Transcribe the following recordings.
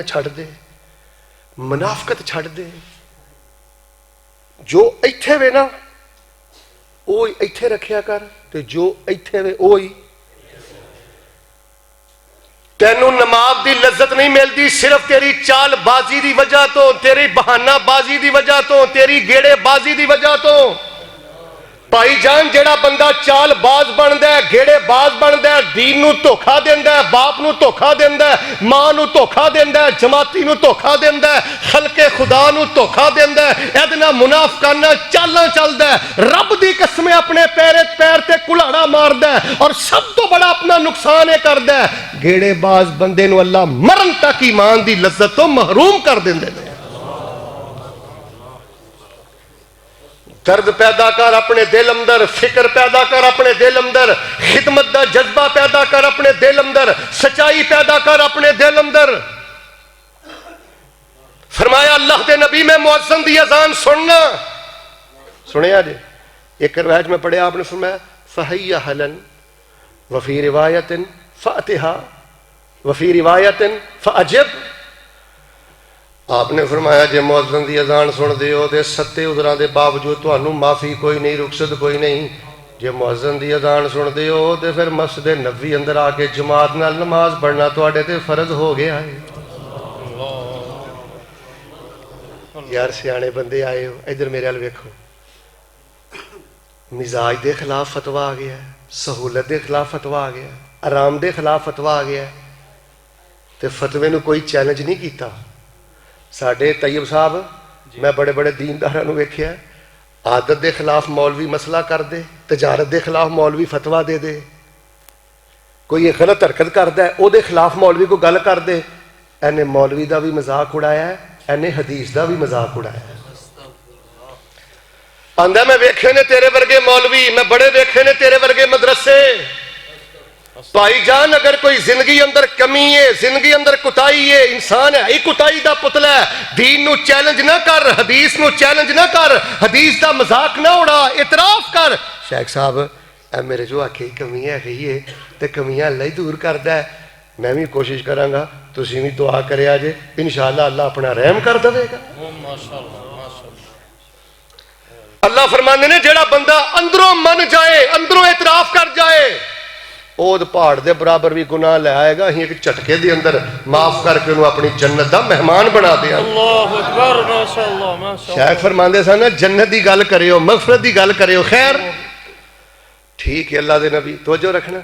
چھڑ دے، منافقت چھڑ دے، جو ایتھے وے نا اوہی ایتھے رکھیا کر، تے جو ایتھے وے اوہی تینوں نماز دی لذت نہیں ملتی صرف تیری چال بازی دی وجہ تو، تیری بہانہ بازی دی وجہ تو، تیری گیڑے بازی دی وجہ تو۔ بھائی جان جیڑا بندہ چال باز بندا ہے، گھیڑے باز بندا ہے، دین نو دھوکھا دیندا ہے، باپ نو دھوکھا دیندا ہے، ماں نو دھوکھا دیندا ہے، جماعتی نو دھوکھا دیندا ہے، خلق خدا نو دھوکھا دیندا ہے، ایدنا منافقانہ چالاں چلدا ہے، رب دی قسم اپنے پیر تے کلاڑا ماردا ہے، اور سب تو بڑا اپنا نقصان ہے کردا ہے۔ گھیڑے باز بندے نو اللہ مرن تک ایمان دی لذت تو محروم کر دیندے نے۔ درد پیدا کر اپنے دل اندر، فکر پیدا کر اپنے دل اندر، خدمت دا جذبہ پیدا کر اپنے دل اندر، سچائی پیدا کر اپنے دل اندر۔ فرمایا اللہ دے نبی میں مؤذن دی اذان سننا، سنیا جی ایک روایت میں پڑھیا آپ نے فرمایا فَحَيَّ حَلًا وَفِي رِوَایَةٍ فَأْتِهَا وَفِي رِوَایَةٍ فَأَجِبْ۔ آپ نے فرمایا جے مؤذن دی اذان سن دیو دے ستے عذراں دے باوجود تانوں معافی کوئی نہیں، رخصت کوئی نہیں۔ جے مؤذن دی اذان سن دیو تے پھر مسجد نبوی اندر آ کے جماعت نال نماز پڑھنا تواڈے تے فرض ہو گیا ہے۔ یار سیانے بندے آئے ہو، ادھر میرے ال ویکھو، مزاج دے خلاف فتوی آ گیا ہے، سہولت دے خلاف فتوی آ گیا ہے، آرام دے خلاف فتوی آ گیا ہے، تے فتوی نو کوئی چیلنج نہیں کیتا۔ ساڈے طیب صاحب میں بڑے بڑے دینداراں نو ویکھیا عادت دے خلاف مولوی مسئلہ کر دے، تجارت دے خلاف مولوی فتویٰ دے دے، کوئی غلط حرکت کردا ہے او دے خلاف مولوی کو گل کر دے، اینے مولوی دا بھی مذاق اڑایا ہے، اینے حدیث دا بھی مذاق اڑایا ہے۔ آندا میں ویکھے نے تیرے ورگے مولوی، میں بڑے ویکھے نے تیرے ورگے مدرسے۔ بھائی جان اگر کوئی زندگی اندر کمی ہے، زندگی اندر کتائی ہے، انسان ہے ہی کتائی دا پتلا ہے، دین نو چیلنج نہ کر، حدیث نو چیلنج نہ کر، حدیث دا مذاق نہ اڑا، اعتراف کر۔ شیخ صاحب اے میرے جو آکھے کمی ہے گئی ہے تے کمیاں اللہ ہی دور کردا ہے، میں بھی کوشش کراں گا، تسی بھی دعا کریا جے، انشاءاللہ اللہ اپنا رحم کر دے گا۔ اللہ فرماندے نے جیڑا بندہ اندروں من جائے، اندروں اعتراف کر جائے، او پہاڑ دے برابر بھی گناہ لے آئے گا، ہی ایک چٹکے دے اندر معاف کر کے انہوں اپنی جنت دا مہمان بنا دیا۔ اللہ اکبر، ماشاءاللہ ماشاءاللہ۔ شیخ فرماندے سن نا جنت دی گل کریو، مغفرت دی گل کریو، خیر ٹھیک ہے اللہ دے نبی توجہ رکھنا،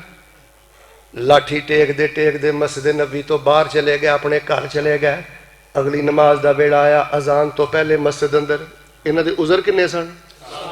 لاٹھی ٹیک دے مسجد نبی تو باہر چلے گئے، اپنے گھر چلے گئے، اگلی نماز دا بیڑا آیا، اذان تو پہلے مسجد اندر، انہاں دے عذر کنے سن؟